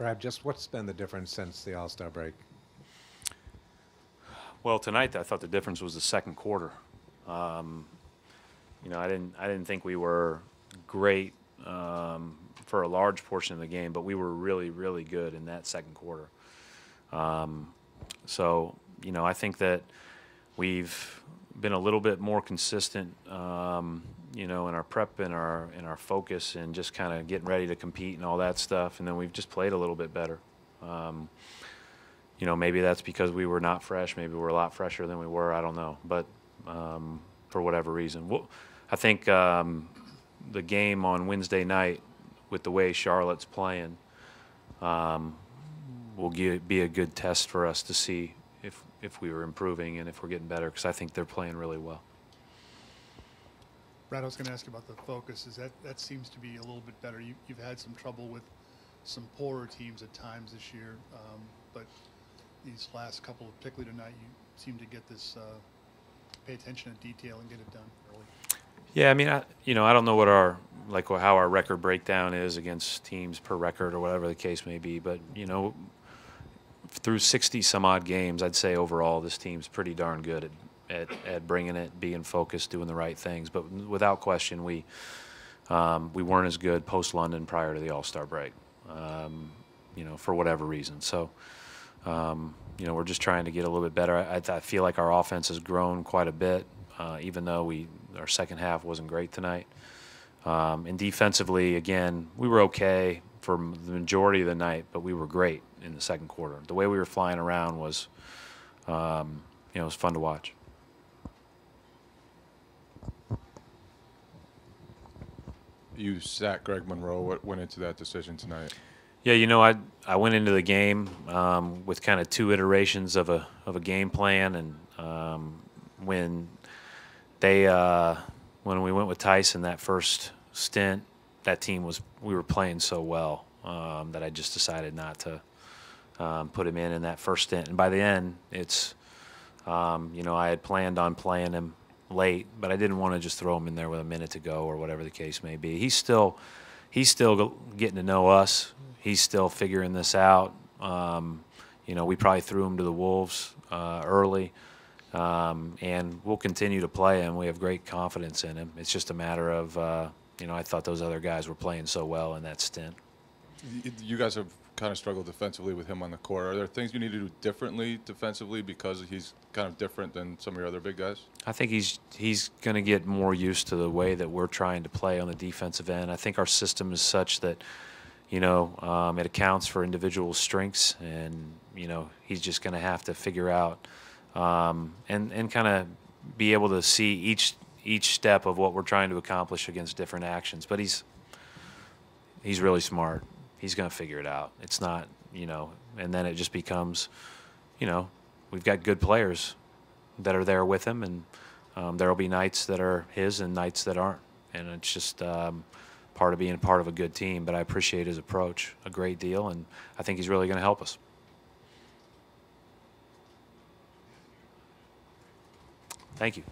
Brad, just what's been the difference since the All-Star break? Well, tonight I thought the difference was the second quarter. I didn't think we were great for a large portion of the game, but we were really, really good in that second quarter. I think that we've been a little bit more consistent, in our prep and our focus and just kind of getting ready to compete and all that stuff. And then we've just played a little bit better. Maybe that's because we were not fresh. Maybe we're a lot fresher than we were. I don't know. But for whatever reason, I think the game on Wednesday night, with the way Charlotte's playing, will be a good test for us to see if we were improving and if we're getting better, because I think they're playing really well. Brad, I was going to ask you about the focus. That seems to be a little bit better. You've had some trouble with some poorer teams at times this year, but these last couple, particularly tonight, you seem to get this pay attention to detail and get it done early. Yeah, I mean, I don't know how our record breakdown is against teams per record or whatever the case may be, but through 60 some odd games, I'd say overall this team's pretty darn good at bringing it, being focused, doing the right things. But without question, we weren't as good post London prior to the All-Star break, for whatever reason. So. We're just trying to get a little bit better. I feel like our offense has grown quite a bit, even though our second half wasn't great tonight. And defensively, again, we were okay for the majority of the night, but we were great in the second quarter. The way we were flying around was, it was fun to watch. You sat Greg Monroe. What went into that decision tonight? Yeah, I went into the game with kind of two iterations of a game plan, and when we went with Tyson that first stint, we were playing so well that I just decided not to put him in that first stint. And by the end, I had planned on playing him late, but I didn't want to just throw him in there with a minute to go or whatever the case may be. He's still getting to know us. He's still figuring this out. We probably threw him to the Wolves early, and we'll continue to play him. We have great confidence in him. It's just a matter of, I thought those other guys were playing so well in that stint. You guys have kind of struggled defensively with him on the court. Are there things you need to do differently defensively because he's kind of different than some of your other big guys? I think he's going to get more used to the way that we're trying to play on the defensive end. I think our system is such that it accounts for individual strengths, and he's just going to have to figure out and kind of be able to see each step of what we're trying to accomplish against different actions. But he's really smart. He's going to figure it out. It's not, and then it just becomes, we've got good players that are there with him, and there will be nights that are his and nights that aren't, and it's just part of being part of a good team. But I appreciate his approach a great deal, and I think he's really going to help us. Thank you.